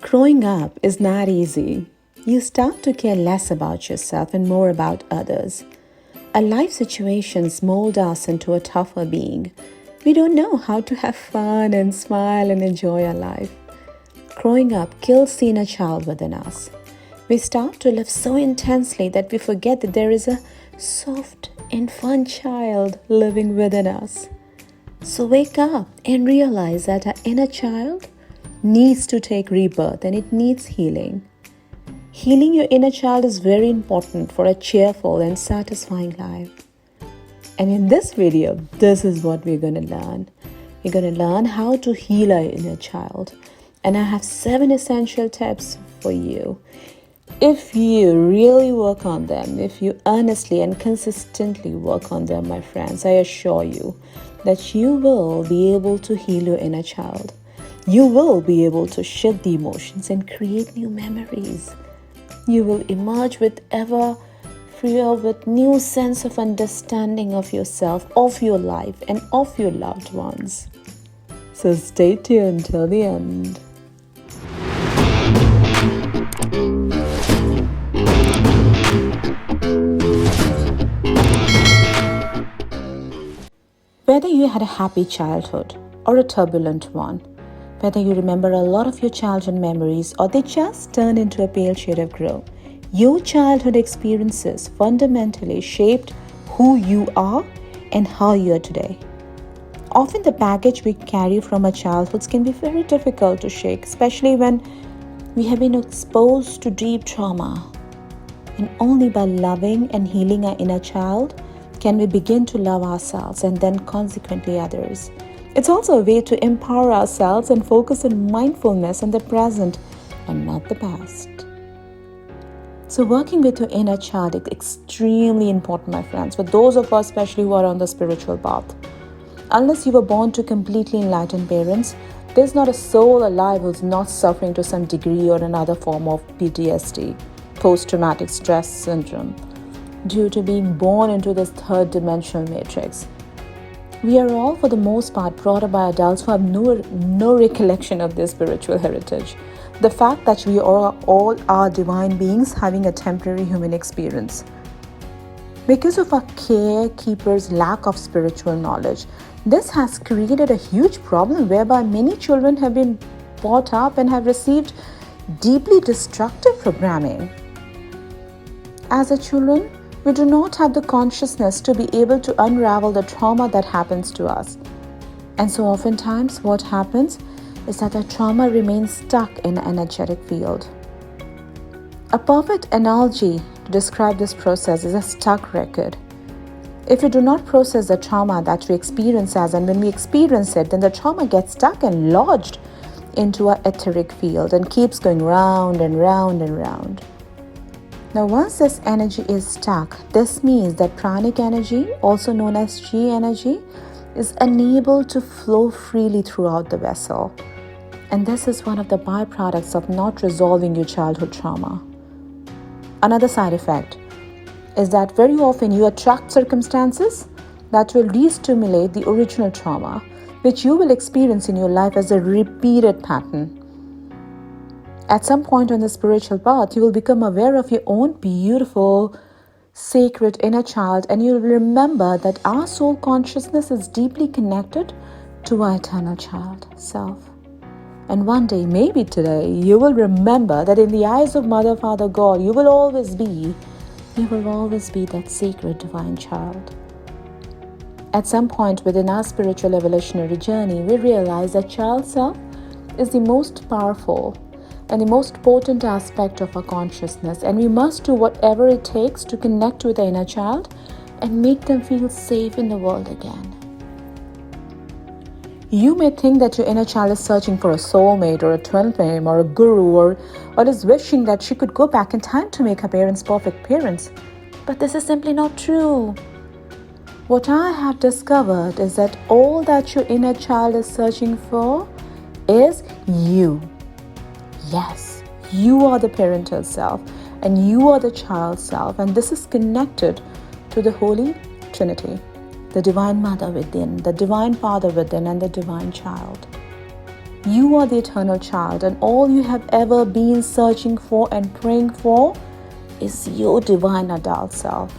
Growing up is not easy. You start to care less about yourself and more about others. Our life situations mold us into a tougher being. We don't know how to have fun and smile and enjoy our life. Growing up kills the inner child within us. We start to live so intensely that we forget that there is a soft and fun child living within us. So wake up and realize that our inner child needs to take rebirth and it needs healing. Healing your inner child is very important for a cheerful and satisfying life. And in this video, this is what we're going to learn. We're going to learn how to heal our inner child. And I have 7 essential tips for you. If you really work on them, if you earnestly and consistently work on them, my friends, I assure you that you will be able to heal your inner child. You will be able to shed the emotions and create new memories. You will emerge with ever freer, with new sense of understanding of yourself, of your life, and of your loved ones. So stay tuned till the end. Whether you had a happy childhood or a turbulent one, whether you remember a lot of your childhood memories or they just turned into a pale shade of grey, your childhood experiences fundamentally shaped who you are and how you are today. Often the baggage we carry from our childhoods can be very difficult to shake, especially when we have been exposed to deep trauma. And only by loving and healing our inner child can we begin to love ourselves and then consequently others. It's also a way to empower ourselves and focus on mindfulness in the present and not the past. So working with your inner child is extremely important, my friends, for those of us especially who are on the spiritual path. Unless you were born to completely enlightened parents, there's not a soul alive who's not suffering to some degree or another form of PTSD, post-traumatic stress syndrome, due to being born into this third dimensional matrix. We are all, for the most part, brought up by adults who have no recollection of their spiritual heritage. The fact that we all are divine beings having a temporary human experience. Because of our carekeepers' lack of spiritual knowledge, this has created a huge problem whereby many children have been brought up and have received deeply destructive programming. As a children, we do not have the consciousness to be able to unravel the trauma that happens to us. And so oftentimes what happens is that the trauma remains stuck in an energetic field. A perfect analogy to describe this process is a stuck record. If we do not process the trauma that we experience and when we experience it, then the trauma gets stuck and lodged into our etheric field and keeps going round and round and round. Now, once this energy is stuck, this means that pranic energy, also known as chi energy, is unable to flow freely throughout the vessel. And this is one of the byproducts of not resolving your childhood trauma. Another side effect is that very often you attract circumstances that will re-stimulate the original trauma, which you will experience in your life as a repeated pattern. At some point on the spiritual path, you will become aware of your own beautiful, sacred inner child, and you will remember that our soul consciousness is deeply connected to our eternal child self. And one day, maybe today, you will remember that in the eyes of Mother, Father, God, you will always be that sacred divine child. At some point within our spiritual evolutionary journey, we realize that child self is the most powerful and the most potent aspect of our consciousness, and we must do whatever it takes to connect with the inner child and make them feel safe in the world again. You may think that your inner child is searching for a soulmate or a twin flame or a guru or is wishing that she could go back in time to make her parents perfect parents. But this is simply not true. What I have discovered is that all that your inner child is searching for is you. Yes, you are the parental self and you are the child self, and this is connected to the Holy Trinity, the Divine Mother within, the Divine Father within, and the Divine Child. You are the eternal child, and all you have ever been searching for and praying for is your divine adult self.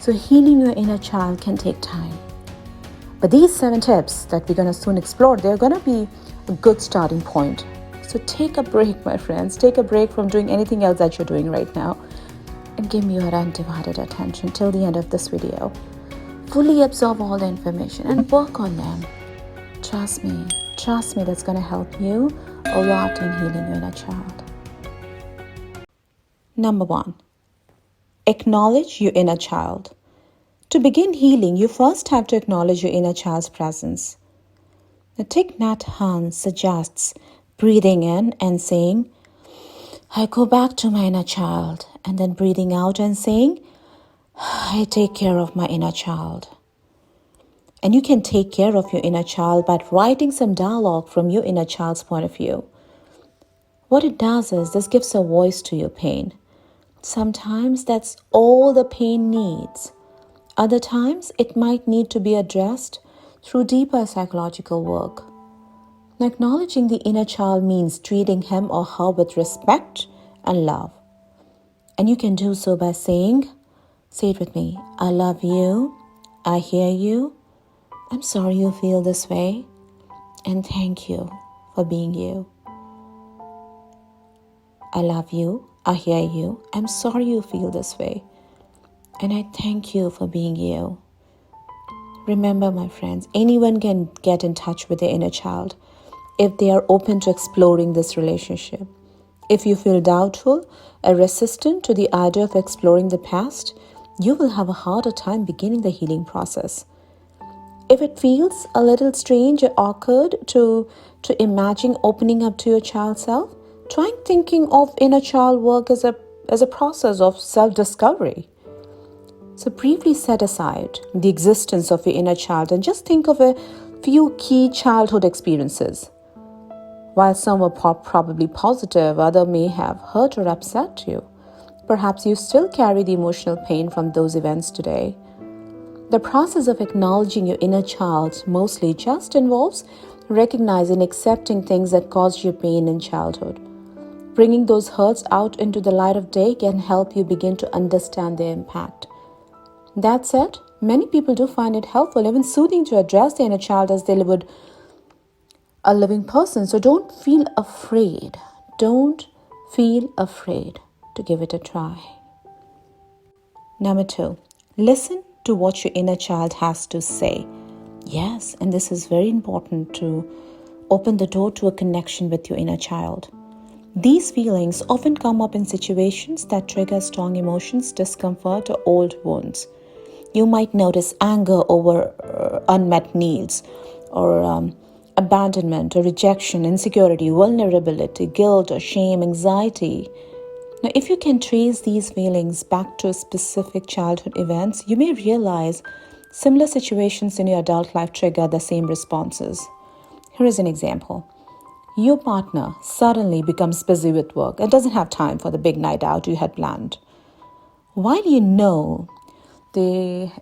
So healing your inner child can take time. But these 7 tips that we're going to soon explore, they're going to be a good starting point. So take a break, my friends. Take a break from doing anything else that you're doing right now and give me your undivided attention till the end of this video. Fully absorb all the information and work on them. Trust me, that's going to help you a lot in healing your inner child. Number 1, acknowledge your inner child. To begin healing, you first have to acknowledge your inner child's presence. Now, Thich Nhat Hanh suggests breathing in and saying, I go back to my inner child, and then breathing out and saying, I take care of my inner child. And you can take care of your inner child by writing some dialogue from your inner child's point of view. What it does is this gives a voice to your pain. Sometimes that's all the pain needs. Other times it might need to be addressed through deeper psychological work. Now, acknowledging the inner child means treating him or her with respect and love. And you can do so by saying, say it with me, I love you, I hear you, I'm sorry you feel this way, and thank you for being you. I love you, I hear you, I'm sorry you feel this way, and I thank you for being you. Remember, my friends, anyone can get in touch with their inner child if they are open to exploring this relationship. If you feel doubtful or resistant to the idea of exploring the past, you will have a harder time beginning the healing process. If it feels a little strange or awkward to imagine opening up to your child self, try thinking of inner child work as a process of self-discovery. So briefly set aside the existence of your inner child and just think of a few key childhood experiences. While some were probably positive, others may have hurt or upset you. Perhaps you still carry the emotional pain from those events today. The process of acknowledging your inner child mostly just involves recognizing and accepting things that caused you pain in childhood. Bringing those hurts out into the light of day can help you begin to understand their impact. That said, many people do find it helpful, even soothing, to address their inner child as they would a living person. So don't feel afraid. Don't feel afraid to give it a try. Number 2, listen to what your inner child has to say. Yes, and this is very important to open the door to a connection with your inner child. These feelings often come up in situations that trigger strong emotions, discomfort, or old wounds. You might notice anger over unmet needs, or abandonment or rejection, insecurity, vulnerability, guilt or shame, anxiety. Now, if you can trace these feelings back to specific childhood events, you may realize similar situations in your adult life trigger the same responses. Here is an example. Your partner suddenly becomes busy with work and doesn't have time for the big night out you had planned. While you know they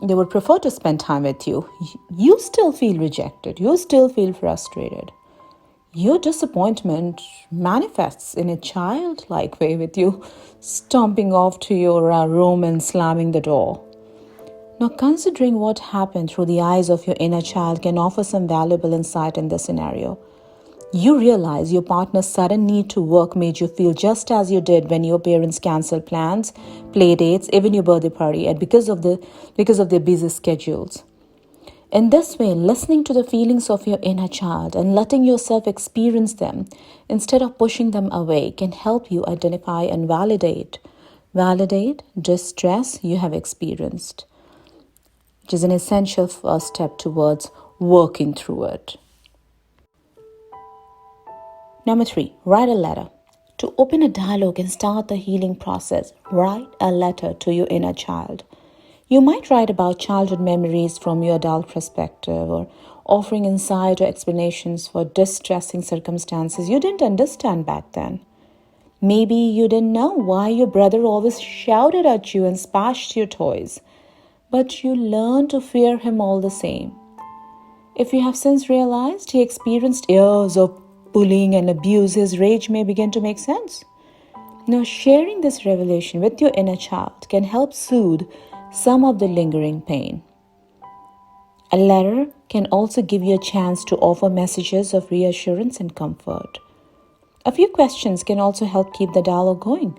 would prefer to spend time with you, you still feel rejected. You still feel frustrated. Your disappointment manifests in a childlike way, with you stomping off to your room and slamming the door. Now, considering what happened through the eyes of your inner child can offer some valuable insight in this scenario. You realize your partner's sudden need to work made you feel just as you did when your parents canceled plans, play dates, even your birthday party, and because of their busy schedules. In this way, listening to the feelings of your inner child and letting yourself experience them instead of pushing them away can help you identify and validate distress you have experienced, which is an essential first step towards working through it. Number 3, write a letter. To open a dialogue and start the healing process, write a letter to your inner child. You might write about childhood memories from your adult perspective, or offering insight or explanations for distressing circumstances you didn't understand back then. Maybe you didn't know why your brother always shouted at you and smashed your toys, but you learned to fear him all the same. If you have since realized he experienced years of bullying and abuse, his rage may begin to make sense. Now, sharing this revelation with your inner child can help soothe some of the lingering pain. A letter can also give you a chance to offer messages of reassurance and comfort. A few questions can also help keep the dialogue going.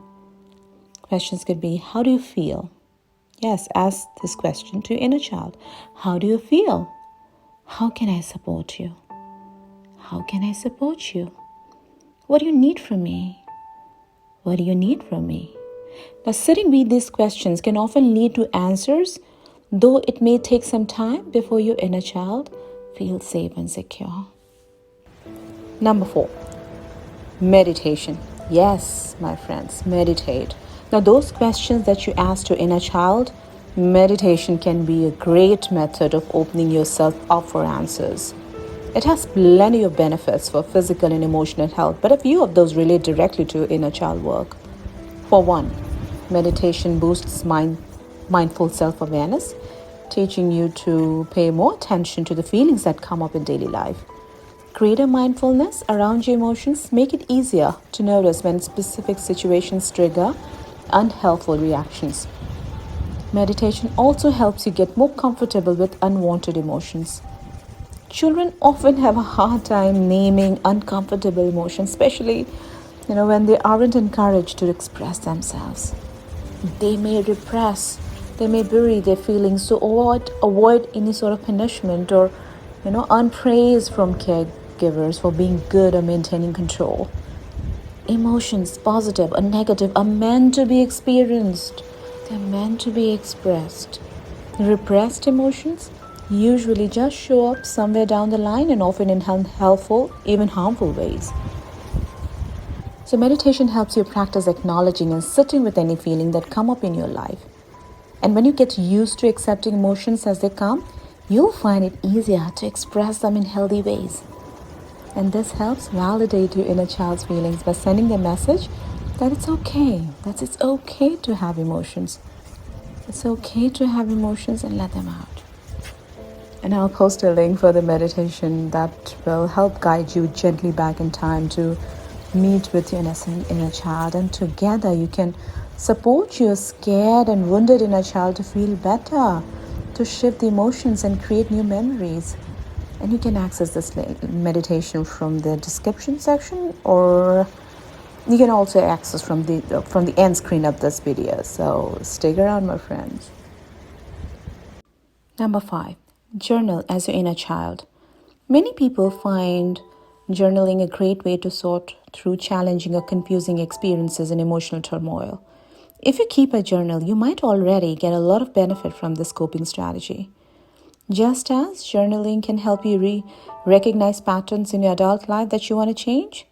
Questions could be, how do you feel? Yes, ask this question to your inner child. How do you feel? How can I support you? How can I support you? What do you need from me? What do you need from me? Now, sitting with these questions can often lead to answers, though it may take some time before your inner child feels safe and secure. Number 4, meditation. Yes, my friends, meditate. Now, those questions that you ask your inner child, meditation can be a great method of opening yourself up for answers. It has plenty of benefits for physical and emotional health, but a few of those relate directly to inner child work. For one, meditation boosts mindful self-awareness, teaching you to pay more attention to the feelings that come up in daily life. Greater mindfulness around your emotions make it easier to notice when specific situations trigger unhelpful reactions. Meditation also helps you get more comfortable with unwanted emotions. Children often have a hard time naming uncomfortable emotions, especially when they aren't encouraged to express themselves. They may repress, they may bury their feelings to avoid any sort of punishment or unpraise from caregivers for being good or maintaining control. Emotions, positive or negative, are meant to be experienced. They're meant to be expressed. Repressed emotions usually just show up somewhere down the line and often in unhelpful, even harmful ways. So meditation helps you practice acknowledging and sitting with any feeling that come up in your life. And when you get used to accepting emotions as they come, you'll find it easier to express them in healthy ways. And this helps validate your inner child's feelings by sending the message that it's okay, that it's okay to have emotions. It's okay to have emotions and let them out. And I'll post a link for the meditation that will help guide you gently back in time to meet with your innocent inner child. And together you can support your scared and wounded inner child to feel better, to shift the emotions and create new memories. And you can access this meditation from the description section, or you can also access from the end screen of this video. So stick around, my friends. Number 5, journal as your inner child. Many people find journaling a great way to sort through challenging or confusing experiences and emotional turmoil. If you keep a journal, you might already get a lot of benefit from this coping strategy. Just as journaling can help you recognize patterns in your adult life that you want to change,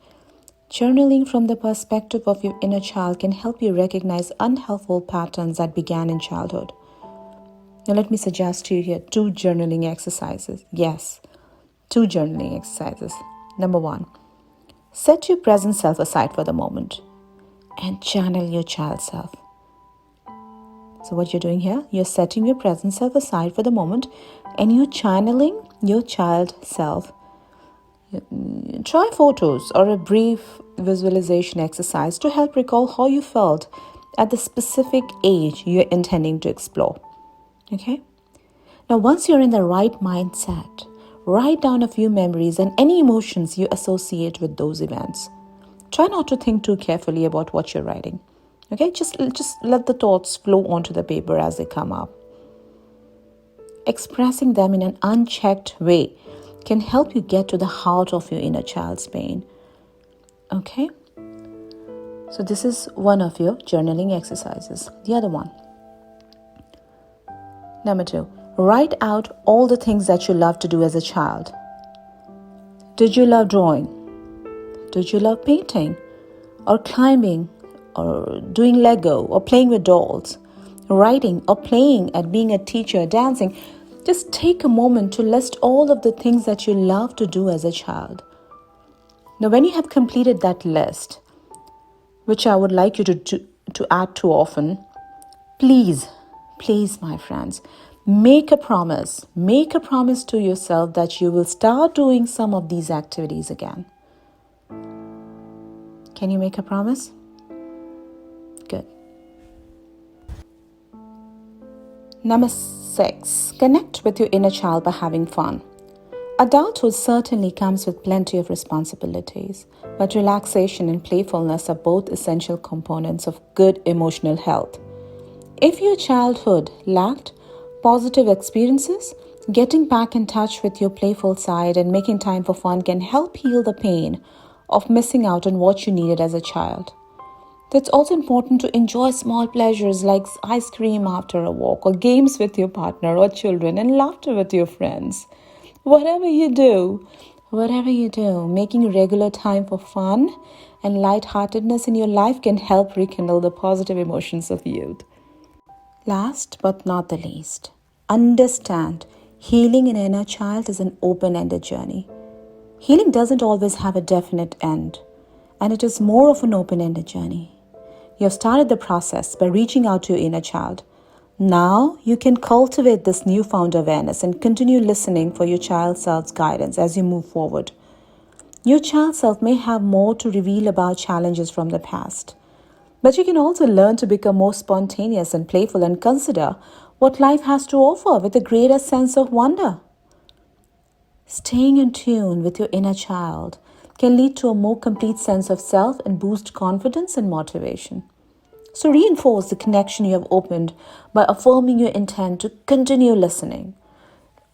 journaling from the perspective of your inner child can help you recognize unhelpful patterns that began in childhood. Now, let me suggest to you here 2 journaling exercises. Yes, 2 journaling exercises. Number 1, set your present self aside for the moment and channel your child self. So what you're doing here, you're setting your present self aside for the moment and you're channeling your child self. Try photos or a brief visualization exercise to help recall how you felt at the specific age you're intending to explore. Okay? Now, once you're in the right mindset, write down a few memories and any emotions you associate with those events. Try not to think too carefully about what you're writing. Okay, just let the thoughts flow onto the paper as they come up. Expressing them in an unchecked way can help you get to the heart of your inner child's pain. Okay? So this is one of your journaling exercises. The other one. Number 2, write out all the things that you loved to do as a child. Did you love drawing? Did you love painting? Or climbing? Or doing Lego, or playing with dolls, writing, or playing at being a teacher, dancing? Just take a moment to list all of the things that you love to do as a child. Now, when you have completed that list, which I would like you to add too often, please, my friends, Make a promise. Make a promise to yourself that you will start doing some of these activities again. Can you make a promise? Good. Number 6, connect with your inner child by having fun. Adulthood certainly comes with plenty of responsibilities, but relaxation and playfulness are both essential components of good emotional health. If your childhood lacked positive experiences, getting back in touch with your playful side and making time for fun can help heal the pain of missing out on what you needed as a child. It's also important to enjoy small pleasures like ice cream after a walk, or games with your partner or children, and laughter with your friends. Whatever you do, making regular time for fun and lightheartedness in your life can help rekindle the positive emotions of youth. Last but not the least, understand healing an inner child is an open-ended journey. Healing doesn't always have a definite end, and it is more of an open-ended journey. You have started the process by reaching out to your inner child. Now you can cultivate this newfound awareness and continue listening for your child self's guidance as you move forward. Your child self may have more to reveal about challenges from the past, but you can also learn to become more spontaneous and playful and consider what life has to offer with a greater sense of wonder. Staying in tune with your inner child can lead to a more complete sense of self and boost confidence and motivation. So reinforce the connection you have opened by affirming your intent to continue listening,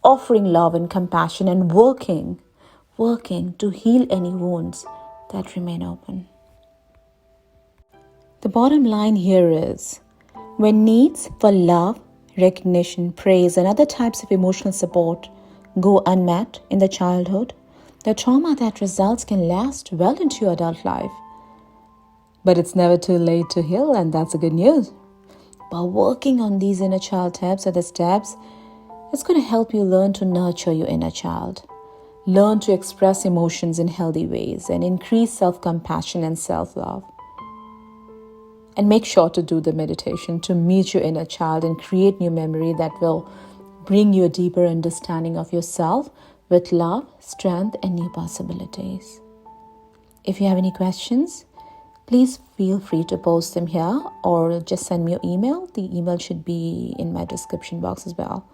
offering love and compassion, and working to heal any wounds that remain open. The bottom line here is, when needs for love, recognition, praise, and other types of emotional support go unmet in the childhood, the trauma that results can last well into your adult life. But it's never too late to heal, and that's the good news. By working on these inner child steps, it's going to help you learn to nurture your inner child, learn to express emotions in healthy ways, and increase self-compassion and self-love. And make sure to do the meditation to meet your inner child and create new memory that will bring you a deeper understanding of yourself with love, strength, and new possibilities. If you have any questions, please feel free to post them here or just send me your email. The email should be in my description box as well.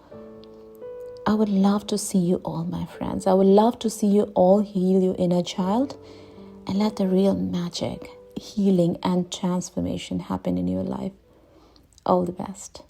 I would love to see you all, my friends. I would love to see you all heal your inner child and let the real magic, healing, and transformation happen in your life. All the best.